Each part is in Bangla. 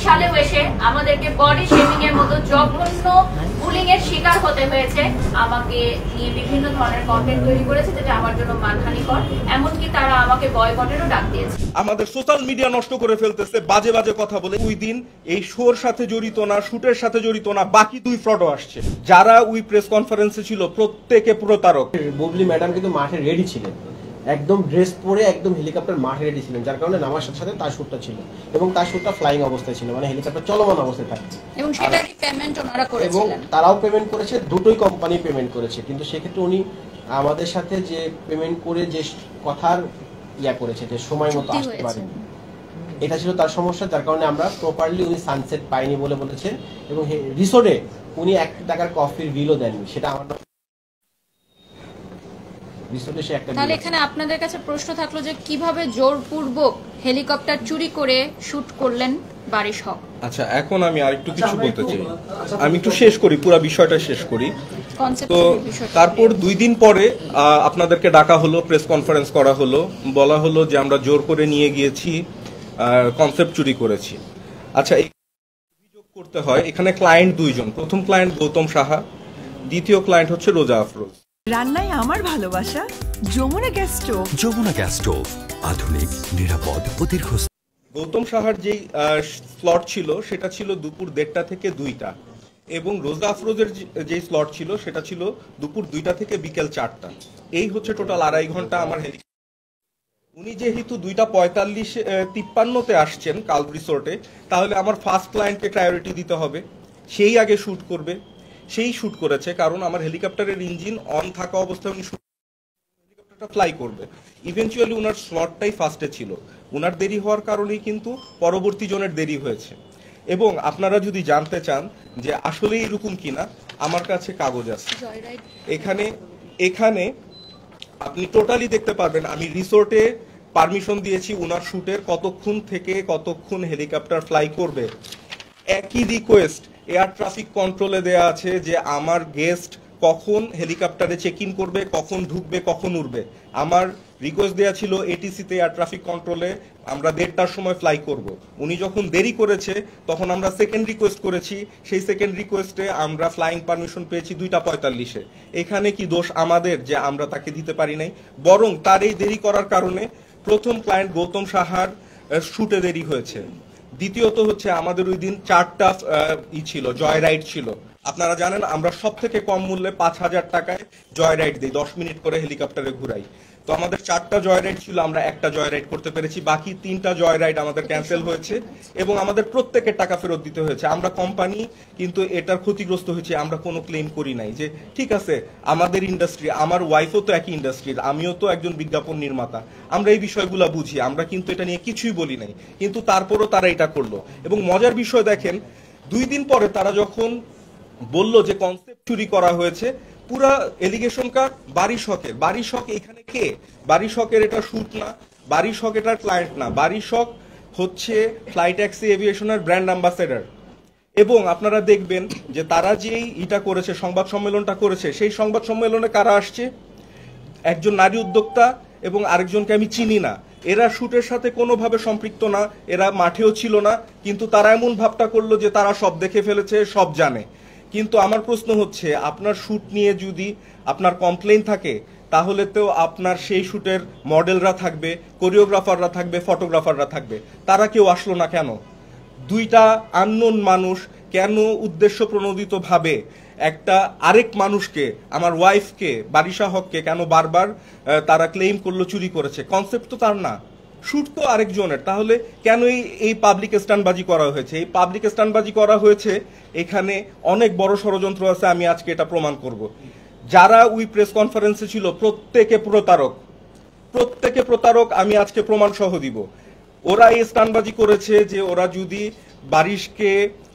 সালেও এসে আমাদেরকে বডি শেমিং এর মতো জঘন্য বুলিং এর শিকার হতে হয়েছে। আমাকে নিয়ে বিভিন্ন ধরনের কন্টেন্ট তৈরি করেছে যেটা আমার জন্য মানহানিকর, এমনকি তারা আমাকে বয়কটেরও ডাক দিয়েছে। আমাদের সোশ্যাল মিডিয়া নষ্ট করে ফেলতেছে বাজে বাজে কথা বলে। ওই দিন এই শোর সাথে জড়িত না, শুটের সাথে জড়িত না, বাকি 2 ফ্রডও আসছে। যারা ওই প্রেস কনফারেন্সে ছিল প্রত্যেকে প্রতারক। বুবলি ম্যাডাম কিন্তু মাঠে রেডি ছিলেন, একদম ড্রেস পরে একদম হেলিকপ্টার মাঠে রেডি ছিলেন, যার কারণে নামার সাথে সাথে তার শুটটা ছিল এবং তার শুটটা ফ্লাইং অবস্থায় ছিল, মানে হেলিকপ্টার চলমান অবস্থায় থাকে এবং সেটা কি পেমেন্ট ওনারা করেছিলেন এবং তারাও পেমেন্ট করেছে, দুটোই কোম্পানি পেমেন্ট করেছে। কিন্তু সেক্ষেত্রে উনি আমাদের সাথে যে পেমেন্ট করে যে কথার করেছে যে সময় মতো আসতে পারেনি, এটা ছিল তার সমস্যা, যার কারণে আমরা প্রপারলি উনি সানসেট পাইনি বলে বলেছেন। এবং রিসোর্টে উনি 1 টাকার কফির বিলও দেননি, সেটা আমার তাহলে এখানে আপনাদের কাছে প্রশ্ন থাকলো যে কিভাবে জোরপূর্বক হেলিকপ্টার চুরি করে শুট করলেন বারিশ হক। আচ্ছা, এখন আমি আরেকটু কিছু বলতে চাই, আমি একটু শেষ করি, পুরো বিষয়টা শেষ করি। তো তারপর 2 দিন পরে আপনাদেরকে ডাকা হলো, প্রেস কনফারেন্স করা হলো, বলা হলো যে আমরা জোর করে নিয়ে গিয়েছি, কনসেপ্ট চুরি করেছি। আচ্ছা, অভিযোগ করতে হয় এখানে ক্লায়েন্ট 2 জন। প্রথম ক্লায়েন্ট গৌতম সাহা, দ্বিতীয় ক্লায়েন্ট হচ্ছে রোজা আফরোজ। রান্নায় আমার ভালোবাসা Jamuna gas stove. Jamuna gas stove, আধুনিক, নিরাপদ ও দীর্ঘস্থায়ী। গৌতম সাহার যেই স্লট ছিল সেটা ছিল দুপুর 1:30 থেকে 2টা, এবং রোজা আফরোজের যে স্লট ছিল সেটা ছিল দুপুর 2টা থেকে বিকেল 4টা। এই হচ্ছে টোটাল 2.5 ঘন্টা আমার হেলিকপ্টার। উনি যেহেতু 2:45-53 আসছেন কাল রিসোর্টে, তাহলে আমার ফার্স্ট ক্লায়েন্টকে প্রায়োরিটি দিতে হবে, সেই আগে শুট করবে। সেই শুট করেছে, কারণ আমার হেলিকপ্টারের ইঞ্জিন অন থাকা অবস্থায় উনি হেলিকপ্টারটা ফ্লাই করবে। ইভেনচুয়ালি উনার স্লটটাই ফার্স্টে ছিল, উনার দেরি হওয়ার কারণেই কিন্তু পরবর্তী জনের দেরি হয়েছে। এবং আপনারা যদি জানতে চান যে আসলে এরকম কিনা, আমার কাছে কাগজ আছে, এখানে আপনি টোটালি দেখতে পারবেন। আমি রিসোর্টে পারমিশন দিয়েছি উনার শুটের কতক্ষণ থেকে কতক্ষণ হেলিকপ্টার ফ্লাই করবে। একই রিকোয়েস্ট এয়ার ট্রাফিক কন্ট্রোলে দেয়া আছে যে আমার গেস্ট কখন হেলিকপ্টারে চেক ইন করবে, কখন ঢুকবে, কখন উঠবে। আমার রিকোয়েস্ট দেয়া ছিল এটিসিতে, এয়ার ট্রাফিক কন্ট্রোলে, আমরা 1:30টার সময় ফ্লাই করব। উনি যখন দেরি করেছে তখন আমরা সেকেন্ড রিকোয়েস্ট করেছি, সেই সেকেন্ড রিকোয়েস্টে আমরা ফ্লাইং পারমিশন পেয়েছি 2:45-এ। এখানে কি দোষ আমাদের যে আমরা তাকে দিতে পারি নাই? বরং তার এই দেরি করার কারণে প্রথম ক্লায়েন্ট গৌতম সাহার শুটে দেরি হয়েছে। দ্বিতীয়ত হচ্ছে আমাদের ওই দিন 4টা ছিল, জয় রাইড ছিল। আপনারা জানেন আমরা সব থেকে কম মূল্যে 5,000 টাকায় জয় রাইড দিই, 10 মিনিট করে হেলিকপ্টারে ঘুরাই। তো আমাদের 4টা জয় রাইড ছিল, আমরা একটা জয় রাইড করতে পেরেছি, বাকি 3টা জয় রাইড আমাদের ক্যান্সেল হয়েছে এবং আমাদের প্রত্যেকের টাকা ফেরত দিতে হয়েছে। আমরা কোম্পানি কিন্তু এটার ক্ষতিগ্রস্ত হয়েছে, আমরা কোনো ক্লেম করি নাই। যে ঠিক আছে, আমাদের ইন্ডাস্ট্রি, আমার ওয়াইফও তো একই ইন্ডাস্ট্রির, আমিও তো একজন বিজ্ঞাপন নির্মাতা, আমরা এই বিষয়গুলো বুঝি, আমরা কিন্তু এটা নিয়ে কিছুই বলি নাই। কিন্তু তারপরও তারা এটা করলো। এবং মজার বিষয় দেখেন, 2 দিন পরে তারা যখন বলল যে কনসেপ্ট চুরি করা হয়েছে, পুরা এলিগেশন কার বারিশ হকের। বারিশ হক এখানে কে? বারিশ হকের এটা শুট না, বারিশ হক এটার ক্লায়েন্ট না, বারিশ হক হচ্ছে ফ্লাই ট্যাক্সি এভিয়েশনের ব্র্যান্ড অ্যাম্বাসেডর। এবং আপনারা দেখবেন যে তারা যেই এটা করেছে, সংবাদ সম্মেলনটা করেছে, সেই সংবাদ সম্মেলনে কারা আসছে? একজন নারী উদ্যোক্তা এবং আরেকজনকে আমি চিনি না। এরা শুটের সাথে কোনোভাবে সম্পৃক্ত না, এরা মাঠেও ছিল না, কিন্তু তারা এমন ভাবটা করলো যে তারা সব দেখে ফেলেছে, সব জানে। কিন্তু আমার প্রশ্ন হচ্ছে, আপনার শুট নিয়ে যদি আপনার কমপ্লেইন থাকে, তাহলে তো আপনার সেই শুটের মডেলরা থাকবে, কোরিওগ্রাফাররা থাকবে, ফটোগ্রাফাররা থাকবে, তারা কেউ আসলো না কেন? 2টা আননোন মানুষ কেন উদ্দেশ্য প্রণোদিত ভাবে একটা আরেক মানুষকে, আমার ওয়াইফকে, বারিশা হককে কেন বারবার তারা ক্লেম করলো চুরি করেছে? কনসেপ্ট তো তার না, শুট তো আরেকজনের। তাহলে কেন এই পাবলিক স্ট্যান্ডবাজি করা হয়েছে? এই পাবলিক স্ট্যান্ডবাজি করা হয়েছে, এখানে অনেক বড় ষড়যন্ত্র আছে, আমি আজকে এটা প্রমাণ করব। যারা ওই প্রেস কনফারেন্সে ছিল প্রত্যেকে প্রতারক, আমি আজকে প্রমাণ সহ দিব। ওরা এই স্ট্যান্ডবাজি করেছে যে ওরা যদি বারিশকে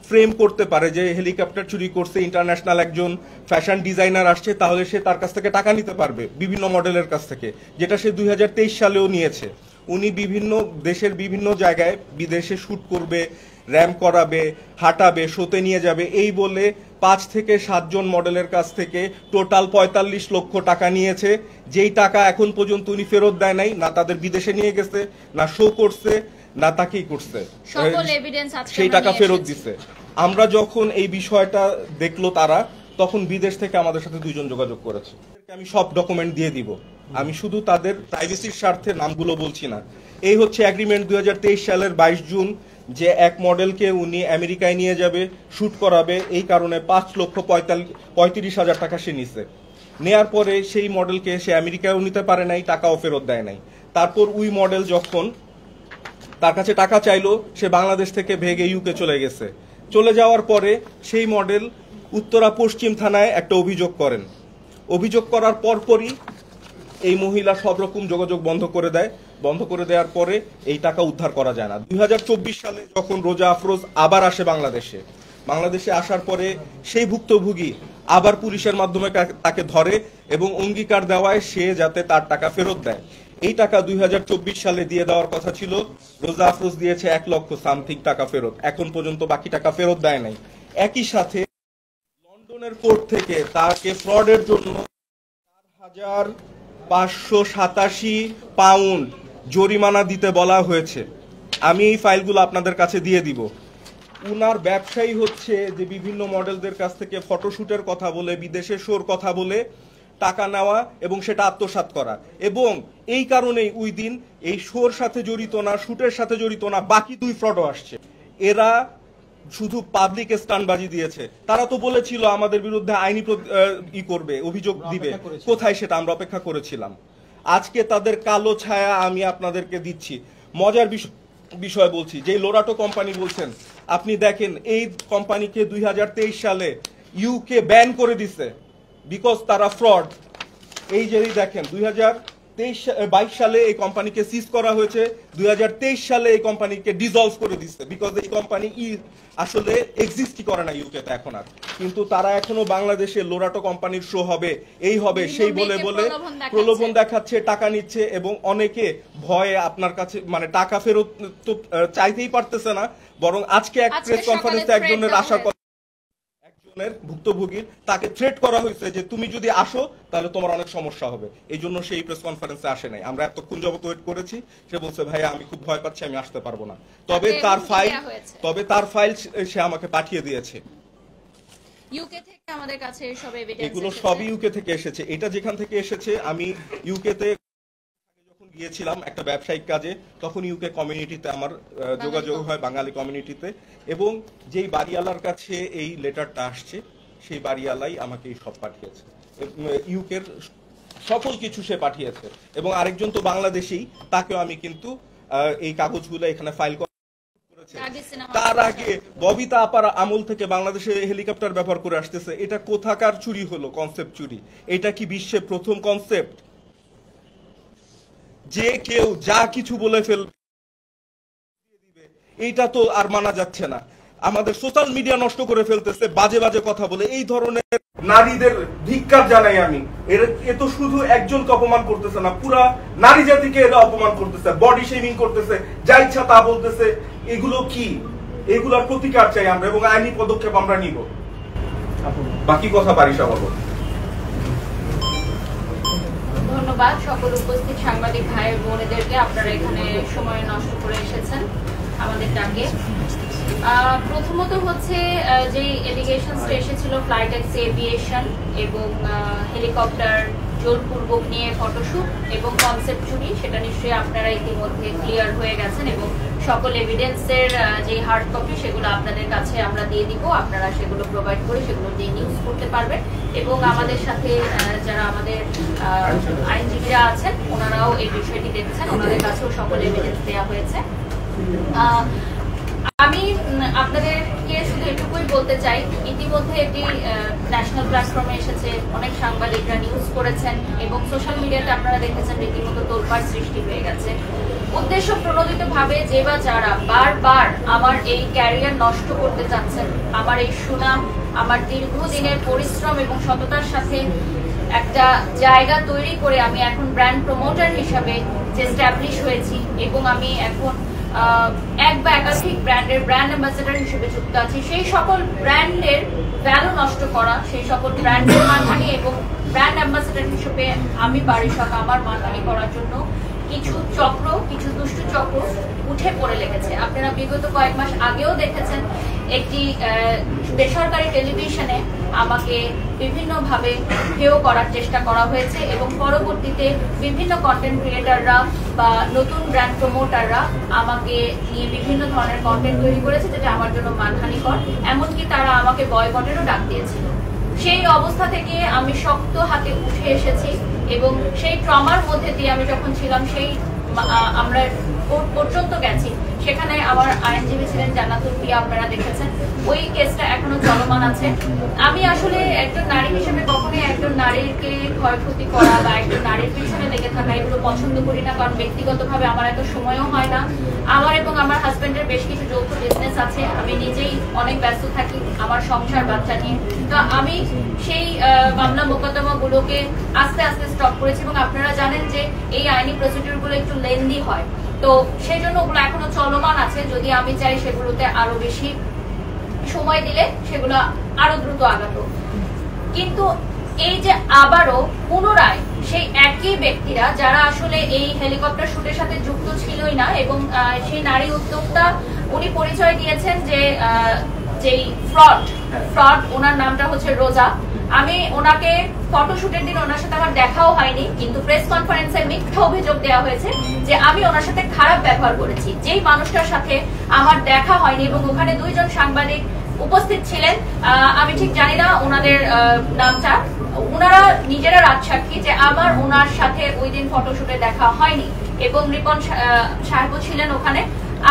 ফ্রেম করতে পারে যে হেলিকপ্টার চুরি করছে, ইন্টারন্যাশনাল একজন ফ্যাশন ডিজাইনার আসছে, তাহলে সে তার কাছ থেকে টাকা নিতে পারবে বিভিন্ন মডেলের কাছ থেকে, যেটা সে 2023 সালেও নিয়েছে। উনি বিভিন্ন দেশের বিভিন্ন জায়গায় বিদেশে শুট করবে, র্যাম্প করাবে, হাঁটাবে, শোতে নিয়ে যাবে, এই বলে 5 থেকে 7 জন মডেলের কাছ থেকে টোটাল 45 লক্ষ টাকা নিয়েছে। যেই টাকা এখন পর্যন্ত উনি ফেরত দেয় নাই, না তাদের বিদেশে নিয়ে গেছে, না শো করছে, না তাকেই করছে, সকল এভিডেন্স আজকে সেই আমরা টাকা নিয়ে ফেরত এসেছি। দিছে। আমরা যখন এই বিষয়টা দেখলো তারা, তখন বিদেশ থেকে আমাদের সাথে 2 জন যোগাযোগ করেছে। আমি সব ডকুমেন্ট দিয়ে দিব, আমি শুধু তাদের প্রাইভেসির স্বার্থে নামগুলো বলছি না। এই হচ্ছে এগ্রিমেন্ট 2023 সালের 22 জুন, যে এক মডেলকে উনি আমেরিকায় নিয়ে যাবে, শুট করাবে, এই কারণে 5,35,000 টাকা সে নিছে। নেয়ার পরে সেই মডেলকে সে আমেরিকায়ও নিতে পারে নাই, টাকাও ফেরত দেয় নাই। তারপর ওই মডেল যখন তার কাছে টাকা চাইলো, সে বাংলাদেশ থেকে ভেগে ইউকে চলে গেছে। চলে যাওয়ার পরে সেই মডেল উত্তরা পশ্চিম থানায় একটা অভিযোগ করেন। অভিযোগ করার পরপরই এই মহিলা সব রকম যোগাযোগ বন্ধ করে দেয়। বন্ধ করে দেওয়ার পরে এই টাকা উদ্ধার করা যায় না। 2024 সালে যখন রোজা আফরোজ আবার আসে বাংলাদেশে আসার পরে সেই ভুক্তভোগী আবার পুলিশের মাধ্যমে তাকে ধরে এবং অঙ্গীকার দেওয়ায় সে যাতে তার টাকা ফেরত দেয়। এই টাকা 2024 সালে দিয়ে দেওয়ার কথা ছিল। রোজা আফরোজ দিয়েছে 1 লক্ষ সামথিং টাকা ফেরত, এখন পর্যন্ত বাকি টাকা ফেরত দেয় নাই। একই সাথে লন্ডনের কোর্ট থেকে তাকে ফ্রডের জন্য 4,587 পাউন্ড জরিমানা দিতে বলা হয়েছে। আমি এই ফাইলগুলো আপনাদের কাছে দিয়ে দিব। উনার ব্যবসায়ী হচ্ছে যে বিভিন্ন মডেলদের কাছ থেকে ফটোশুটের কথা বলে, বিদেশে শোর কথা বলে টাকা নেওয়া এবং সেটা আত্মসাৎ করা। এবং এই কারণেই ওই দিন এই শোর সাথে জড়িত না, শুটের সাথে জড়িত না, বাকি 2 ফ্রডও আসছে। এরা শুধু পাবলিক স্টান্টবাজি দিয়েছে। তারা তো বলেছিল আমাদের বিরুদ্ধে আইনি করবে, অভিযোগ দিবে। কোথায় সেটা আমরা অপেক্ষা করেছিলাম। আজকে তাদের কালো ছায়া আমি আপনাদেরকে দিচ্ছি। মজার বিষয় বলছি, যে লোরাটো কোম্পানি বলছেন, আপনি দেখেন এই কোম্পানিকে 2023 সালে ইউকে ব্যান করে দিছে, বিকজ তারা ফ্রড। এই যে দেখেন 2022 সালে এই কোম্পানিকে সিজ করা হয়েছে, 2023 সালে এই কোম্পানিকে ডিসলভ করে দিচ্ছে, বিকজ এই কোম্পানি আসলে এক্সিস্টই করে না ইউকেতে এখন আর। কিন্তু তারা এখনো বাংলাদেশে লোরাটো কোম্পানির শো হবে, এই হবে, সেই বলে প্রলোভন দেখাচ্ছে, টাকা নিচ্ছে এবং অনেকে ভয়ে আপনার কাছে মানে টাকা ফেরত তো চাইতেই পারতেছে না। বরং আজকে এক প্রেস কনফারেন্সে একজনের আশার কথা, একজনের ভুক্তভোগীর তাকে থ্রেট করা হয়েছে যে তুমি যদি আসো তাহলে তোমার অনেক সমস্যা হবে। এই জন্য সেই প্রেস কনফারেন্সে আসে নাই। আমরা এতক্ষণ যাবত ওয়েট করেছি। সে বলছে ভাইয়া আমি খুব ভয় পাচ্ছি, আমি আসতে পারবো না। তবে তার ফাইল সে আমাকে পাঠিয়ে দিয়েছে। ইউকে থেকে আমাদের কাছে সব এভিডেন্স, এগুলো সবই ইউকে থেকে এসেছে। এটা যেখান থেকে এসেছে, আমি ইউকেতে যখন গিয়েছিলাম একটা ব্যবসায়িক কাজে, তখন ইউকে কমিউনিটিতে আমার যোগাযোগ হয়, বাঙালি কমিউনিটিতে। এবং যেই বাড়িওয়ালার কাছে এই লেটারটা আসছে, সেই বাড়িওয়ালাই আমাকে এই সব পাঠিয়েছে, ইউকের সকল কিছু সে পাঠিয়েছে। এবং আরেকজন তো বাংলাদেশী, তাকেও আমি কিন্তু এই কাগজগুলো এখানে ফাইল করেছে। তার আগে ববিতা আপার আমল থেকে বাংলাদেশে হেলিকপ্টার ব্যবহার করে আসতেছে। এটা কোথাকার চুরি হলো? কনসেপ্ট চুরি। এটা কি বিশ্বে প্রথম কনসেপ্ট? যে কেউ যা কিছু বলে ফেলবে, এইটা তো আর মানা যাচ্ছে না। আমাদের সোশ্যাল মিডিয়া নষ্ট করে ফেলতেছে বাজে বাজে কথা বলে। এই ধরনের নারীদের ধিক্কার জানাই আমি। এ তো শুধু একজনকে অপমান করতেছে না, পুরা নারী জাতিকে এরা অপমান করতেছে, বডি শেমিং করতেছে, যা ইচ্ছা তা বলতেছে। এগুলো কি? এগুলোর প্রতিকার চাই আমরা এবং আইনি পদক্ষেপ আমরা নিব। বাকি কথা বারিশা বলবো। ধন্যবাদ সকল উপস্থিত সাংবাদিক ভাই বোনেদেরকে, আপনারা এখানে সময় নষ্ট করে এসেছেন আমাদের ডাকে। প্রথমত হচ্ছে যে এলিগেশনস এসেছিল ফ্লাইট ট্যাক্সি এভিয়েশন এবং হেলিকপ্টার জোরপূর্বক নিয়ে ফটোশুট এবং কনসেপ্ট চুরি, সেটা নিশ্চয়ই আপনারা ইতিমধ্যে ক্লিয়ার হয়ে গেছেন। এবং সকল এভিডেন্সের যে হার্ড কপি সেগুলো আপনাদের কাছে আমরা দিয়ে দিব, আপনারা সেগুলো প্রোভাইড করে সেগুলো দিয়ে নিউজ করতে পারবেন। এবং আমাদের সাথে যারা আমাদের আইনজীবীরা আছেন ওনারাও এই বিষয়টি দেখছেন, ওনাদের কাছেও সকল এভিডেন্স দেওয়া হয়েছে। আমি আপনাদেরকে শুধু এটুকুই বলতে চাই, ইতিমধ্যে এটি ন্যাশনাল প্ল্যাটফর্মে এসেছে, অনেক সাংবাদিকরা নিউজ করেছেন এবং সোশ্যাল মিডিয়াতে আপনারা দেখেছেন রীতিমতো তোলপাড় সৃষ্টি হয়ে গেছে। উদ্দেশ্য প্রণোদিত ভাবে যে বা যারা বারবার আমার এই ক্যারিয়ার নষ্ট করতে চাচ্ছেন, আমার এই সুনাম, আমার দীর্ঘদিনের পরিশ্রম এবং সততার সাথে একটা জায়গা তৈরি করে আমি এখন ব্র্যান্ড প্রমোটার হিসাবে যে স্ট্যাবলিশ হয়েছি এবং আমি এখন এক বা একাধিক ব্র্যান্ডের ব্র্যান্ড অ্যাম্বাসেডর হিসেবে যুক্ত আছি, সেই সকল ব্র্যান্ডের ভ্যালু নষ্ট করা, সেই সকল ব্র্যান্ডের মানহানি এবং ব্র্যান্ড অ্যাম্বাসেডর হিসেবে আমি বারিশাকে আমার মানহানি করার জন্য কিছু চক্র, কিছু দুষ্টু চক্র উঠে পড়ে লেগেছে। আপনারা বিগত কয়েক মাস আগেও দেখেছেন একটি বেসরকারি টেলিভিশনে আমাকে বিভিন্নভাবে হেয় করার চেষ্টা করা হয়েছে এবং পরবর্তীতে বিভিন্ন কন্টেন্ট ক্রিয়েটাররা বা নতুন ব্র্যান্ড প্রমোটাররা আমাকে নিয়ে বিভিন্ন ধরনের কন্টেন্ট তৈরি করেছে যেটা আমার জন্য মানহানিকর, এমনকি তারা আমাকে বয়কটেরও ডাক দিয়েছিল। সেই অবস্থা থেকে আমি শক্ত হাতে উঠে এসেছি এবং সেই ট্রমার মধ্যে দিয়ে আমি যখন ছিলাম সেই আমরা কোর্ট পর্যন্ত গেছি, সেখানে আমার আইনজীবী ছিলেন জান্নাতুল পিয়া, আপনারা দেখেছেন। ওই কেসটা এখনো চলমান আছে। আমি আসলে একজন নারী হিসেবে কখনোই একজন নারীকে ক্ষয়ক্ষতি করা বা একজন নারীর পিছনে লেগে থাকা এগুলো পছন্দ করি না, কারণ ব্যক্তিগতভাবে আমার এত সময়ও হয় না। আমার এবং আমার হাজবেন্ডের বেশ কিছু যৌথ বিজনেস আছে, আমি নিজেই অনেক ব্যস্ত থাকি আমার সংসার বাচ্চা নিয়ে। তো আমি সেই মামলা মোকদ্দমা গুলোকে আস্তে আস্তে স্টপ করেছি এবং আপনারা জানেন যে এই আইনি প্রসিডিউর গুলো একটু লেন্দি হয়, তো সেই জন্য ওগুলো এখনো চলমান আছে। যদি আমি চাই সেগুলোতে আরো বেশি সময় দিলে সেগুলো আরো দ্রুত আগাতো, কিন্তু এই যে আবারও পুনরায় সেই একই ব্যক্তিরা যারা আসলে এই হেলিকপ্টার শুটের সাথে যুক্ত ছিলই না এবং সেই নারী উদ্যোক্তা উনি পরিচয় দিয়েছেন যে যেই ফ্রড ওনার নামটা হচ্ছে রোজা। আমি ওনাকে ফটোশুটের দিন ওনার সাথে আমার দেখাও হয়নি, কিন্তু প্রেস কনফারেন্সে মিথ্যা অভিযোগ দেওয়া হয়েছে যে আমি ওনার সাথে খারাপ ব্যবহার করেছি। যেই মানুষটার সাথে আমার দেখা হয়নি এবং ওখানে দুইজন সাংবাদিক উপস্থিত ছিলেন, আমি ঠিক জানি না ওনাদের নামটা, ওনারা নিজেরা রাজসাক্ষী যে আমার ওনার সাথে ওই দিন ফটোশুটে দেখা হয়নি এবং রিপন সাহেবও ছিলেন ওখানে।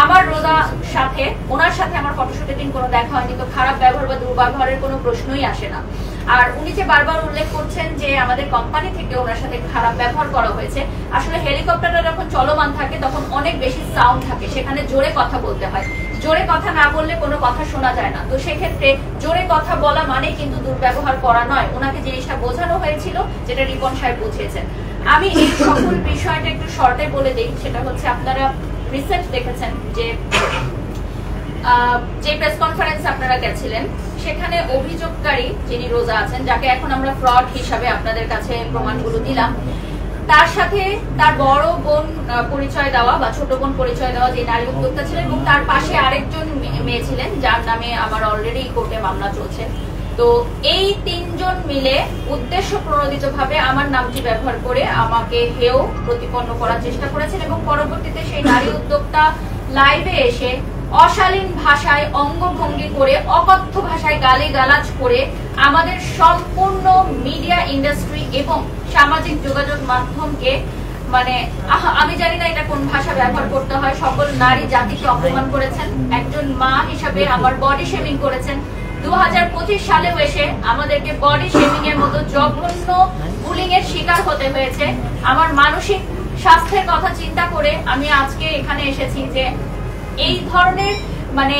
আমার রোজার সাথে ওনার সাথে আমার ফটোশুটের দিন কোনো দেখা হয়নি, তো খারাপ ব্যবহার বা দুর্ব্যবহারের কোনো প্রশ্নই আসে না। আর উনি যে বারবার উল্লেখ করছেন যে আমাদের কোম্পানি থেকে ওনার সাথে খারাপ ব্যবহার করা হয়েছে, আসলে হেলিকপ্টারটা যখন চলমান থাকে তখন অনেক বেশি সাউন্ড থাকে, সেখানে জোরে কথা বলতে হয়, জোরে কথা না বললে কোনো কথা শোনা যায় না। তো সেক্ষেত্রে জোরে কথা বলা মানে কিন্তু দুর্ব্যবহার করা নয়, ওনাকে জিনিসটা বোঝানো হয়েছিল যেটা রিপন সাহেব বুঝিয়েছেন। আমি এই সকল বিষয়টা একটু শর্টে বলে দিই, সেটা হচ্ছে আপনারা রিসেন্ট দেখেছেন যে প্রেস কনফারেন্স আপনারা গেছিলেন, সেখানে অভিযোগকারী যিনি রোজা আছেন, যাকে এখন আমরা ফ্রড হিসাবে আপনাদের কাছে প্রমাণগুলো দিলাম, তার সাথে তার বড় বোন পরিচয় দেওয়া বা ছোট বোন পরিচয় দেওয়া যে নারী উদ্যোক্তা ছিলেন এবং তার পাশে আরেকজন মেয়ে ছিলেন যার নামে আমার অলরেডি কোর্টে মামলা চলছে। তো এই তিনজন মিলে উদ্দেশ্য প্রণোদিত ভাবে আমার নামটি ব্যবহার করে আমাকে হেয় প্রতিপন্ন করার চেষ্টা করেছেন এবং পরবর্তীতে সেই নারী উদ্যোক্তা লাইভে এসে অশালীন ভাষায় অঙ্গভঙ্গি করে, অকথ্য ভাষায় গালিগালাজ করে আমাদের সম্পূর্ণ মিডিয়া ইন্ডাস্ট্রি এবং সামাজিক যোগাযোগ মাধ্যমকে, মানে আমি জানি না এটা কোন ভাষা ব্যবহার করতে হয়, সকল নারী জাতিকে অপমান করেছেন। একজন মা হিসাবে আমার বডি শেমিং করেছেন। 2025 সালেও এসে আমাদেরকে বডি শেমিং এর মতো জঘন্য বুলিং এর শিকার হতে হয়েছে। আমার মানসিক স্বাস্থ্যের কথা চিন্তা করে আমি আজকে এখানে এসেছি যে এই ধরনের মানে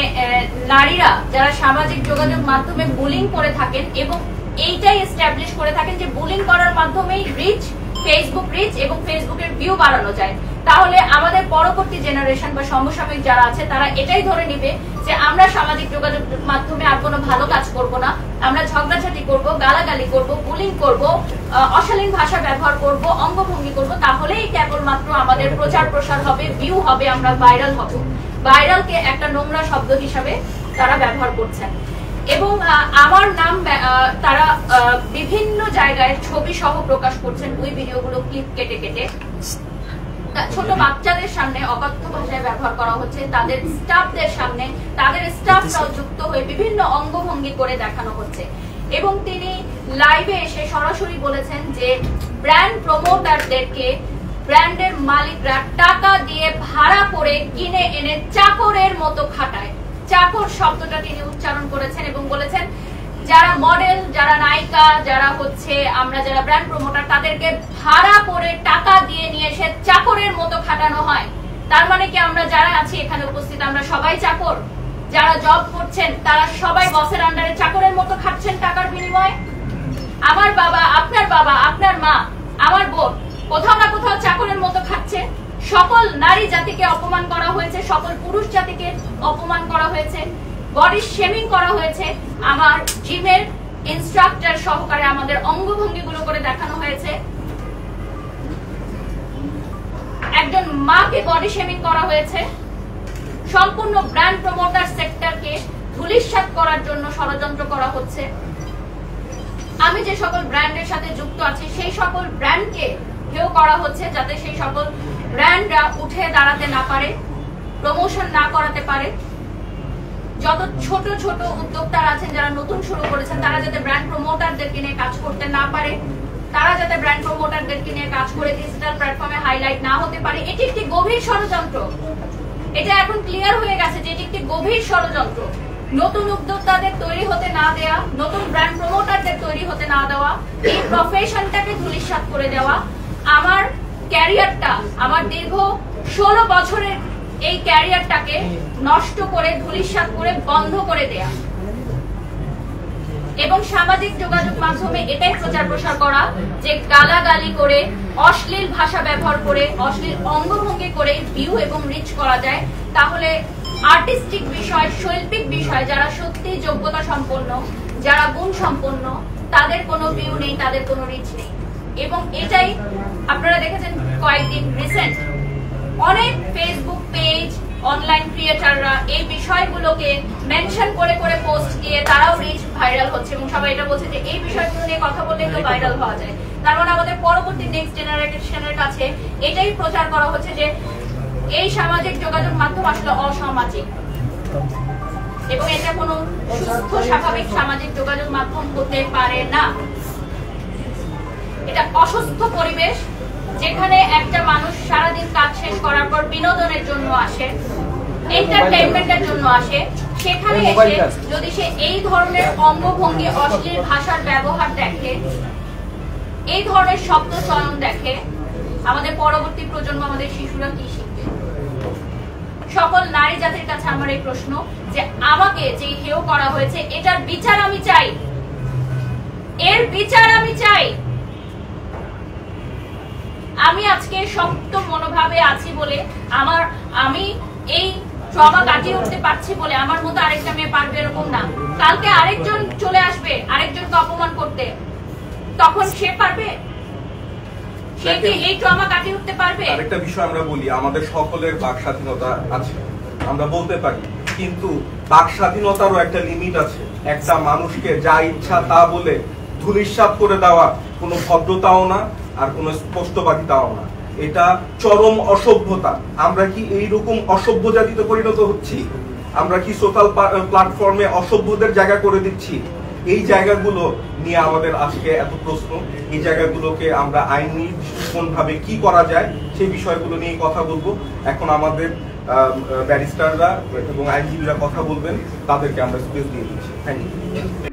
নারীরা যারা সামাজিক যোগাযোগ মাধ্যমে বুলিং করে থাকেন এবং এইটাই এস্টাবলিশ করে থাকেন যে বুলিং করার মাধ্যমেই রিচ, ফেসবুক রিচ এবং ফেসবুকের ভিউ বাড়ানো যায়, তাহলে আমাদের পরবর্তী জেনারেশন বা সমসাময়িক যারা আছে তারা এটাই ধরে নিবে যে আমরা সামাজিক যোগাযোগ মাধ্যমে আর কোনো ভালো কাজ করব না, আমরা ঝগড়াঝাটি করব, গালাগালি করব, বুলিং করব, অশালীন ভাষা ব্যবহার করব, অঙ্গভঙ্গি করব, তাহলেই কেবলমাত্র আমাদের প্রচার প্রসার হবে, ভিউ হবে, আমরা ভাইরাল হব। ভাইরালকে একটা নোংরা শব্দ হিসাবে তারা ব্যবহার করছেন এবং আমার নাম তারা বিভিন্ন জায়গায় ছবি সহ প্রকাশ করছেন, ওই ভিডিওগুলো ক্লিপ কেটে কেটে ছোট বাচ্চাদের সামনে অকথ্য ভাষায় ব্যবহার করা হচ্ছে, তাদের স্টাফদের সামনে তাদের স্টাফরাও যুক্ত হয়ে বিভিন্ন অঙ্গভঙ্গি করে দেখানো হচ্ছে এবং তিনি লাইভে এসে সরাসরি বলেছেন যে ব্র্যান্ড প্রমোটারদেরকে ব্র্যান্ডের মালিকরা টাকা দিয়ে ভাড়া করে কিনে এনে চাকরের মতো খাটায়। চাকর শব্দটা তিনি উচ্চারণ করেছেন এবং বলেছেন যারা মডেল, যারা নায়িকা, যারা হচ্ছে আমরা যারা ব্র্যান্ড প্রমোটার, তাদেরকে ভাড়া করে টাকা দিয়ে নিয়ে এসে চাকরের মতো খাটানো হয়। তার মানে কি আমরা যারা আছি এখানে উপস্থিত আমরা সবাই চাকর? যারা জব করছেন তারা সবাই বসের আন্ডারে চাকরের মতো খাচ্ছেন টাকার বিনিময়ে? আমার বাবা, আপনার মা, আমার বোন কোথাও না কোথাও চাকরের মতো খাচ্ছে। সকল নারী জাতিকে অপমান করা হয়েছে, সকল পুরুষ জাতিকে অপমান করা হয়েছে, বডি শেমিং করা হয়েছে, আমার জিমের ইনস্ট্রাক্টর সহকারে আমাদের অঙ্গভঙ্গিগুলো করে দেখানো হয়েছে। একজন মাকে বডি শেমিং করা হয়েছে, সম্পূর্ণ ব্র্যান্ড প্রমোটার সেক্টরকে ধূলিসাৎ করার জন্য ষড়যন্ত্র করা হচ্ছে। আমি যে সকল ব্র্যান্ডের সাথে যুক্ত আছি সেই সকল ব্র্যান্ডকে হেয় করা হচ্ছে, যাতে সেই সকল ব্র্যান্ডরা উঠে দাঁড়াতে না পারে, প্রমোশন না করাতে পারে। যত ছোট ছোট উদ্যোক্তারা আছেন যারা নতুন শুরু করেছেন, তারা যাতে ব্র্যান্ড প্রমোটারদেরকে নিয়ে কাজ করতে না পারে, তারা যাতে ব্র্যান্ড প্রমোটারদেরকে নিয়ে কাজ করে ডিজিটাল প্ল্যাটফর্মে হাইলাইট না হতে পারে, এটি একটি গভীর ষড়যন্ত্র। এটা এখন ক্লিয়ার হয়ে গেছে যে এটি একটি গভীর ষড়যন্ত্র। নতুন উদ্যোক্তাদের তৈরি হতে না দেওয়া, নতুন ব্র্যান্ড প্রমোটারদের তৈরি হতে না দেওয়া, এই প্রফেশনটাকে ধূলিসাৎ করে দেওয়া, আমার ক্যারিয়ারটা, আমার দীর্ঘ 16 বছরের এই ক্যারিয়ারটাকে নষ্ট করে ধূলিসাৎ করে বন্ধ করে দেয়া, এবং সামাজিক যোগাযোগ মাধ্যমে এটাই প্রচার প্রসার করা যে গালাগালি করে, অশ্লীল ভাষা ব্যবহার করে, অশ্লীল অঙ্গভঙ্গি করে ভিউ এবং রিচ করা যায়, তাহলে আর্টিস্টিক বিষয়, শৈল্পিক বিষয় যারা সত্যি যোগ্যতা সম্পন্ন, যারা গুণ সম্পন্ন, তাদের কোনো ভিউ নেই, তাদের কোনো রিচ নেই। এবং এটাই আপনারা দেখেছেন কয়েকদিন রিসেন্ট অনেক ফেসবুক পেজ, অনলাইন ক্রিয়েটররা এই বিষয়গুলোকে মেনশন করে করে পোস্ট দিয়ে তারাও রিচ ভাইরাল হচ্ছে, এবং সবাই এটা বলছে যে এই বিষয়গুলো নিয়ে কথা বললে তো ভাইরাল হওয়া যায়। তার মানে আমাদের পরবর্তী নেক্সট জেনারেশনের কাছে এটাই প্রচার করা হচ্ছে যে এই সামাজিক যোগাযোগ মাধ্যম আসলে অসামাজিক, এবং এটা কোনো সুস্থ স্বাভাবিক সামাজিক যোগাযোগ মাধ্যম হতে পারে না। এটা অসুস্থ পরিবেশ, যেখানে একটা মানুষ সারাদিন কাজ শেষ করার পর বিনোদনের জন্য আসে, এন্টারটেইনমেন্টের জন্য আসে, সেখানে এসে যদি সে এই ধরনের অঙ্গভঙ্গি, অশ্লীল ভাষার ব্যবহার দেখে, এই ধরনের শব্দ চয়ন দেখে, আমাদের পরবর্তী প্রজন্ম, আমাদের শিশুরা কি শিখবে? সকল নারী জাতির কাছে আমার এই প্রশ্ন যে আমাকে যে হেয় করা হয়েছে এটার বিচার আমি চাই, এর বিচার আমি চাই। আমি আজকে শক্ত মনোভাবে আছি বলে, আমি এই ট্রমা কাটিয়ে উঠতে পারছি বলে আমার মতো আরেকটা মেয়ে পারবে এরকম না। কালকে আরেকজন চলে আসবে আরেকজনকে অপমান করতে, তখন সে পারবে? সে কি এই ট্রমা কাটিয়ে উঠতে পারবে? আরেকটা বিষয় আমরা বলি, আমাদের সকলের বাক স্বাধীনতা আছে, আমরা বলতে পারি, কিন্তু বাক স্বাধীনতারও একটা লিমিট আছে। একটা মানুষকে যা ইচ্ছা তা বলে ধূলিসাৎ করে দেওয়া কোনো ভদ্রতাও না, আর কোন স্পষ্টবাদিতাও না, এটা চরম অসভ্যতা। আমরা কি এইরকম অসভ্য জাতিতে পরিণত হচ্ছি? আমরা কি সোশ্যাল প্ল্যাটফর্মে অসভ্যদের জায়গা করে দিচ্ছি? এই জায়গাগুলো নিয়ে আমাদের আজকে এত প্রশ্ন। এই জায়গাগুলোকে আমরা আইনি কোনভাবে কি করা যায় সেই বিষয়গুলো নিয়ে কথা বলবো। এখন আমাদের ব্যারিস্টাররা এবং আইনজীবীরা কথা বলবেন, তাদেরকে আমরা স্পেস দিয়ে দিচ্ছি। Thank you.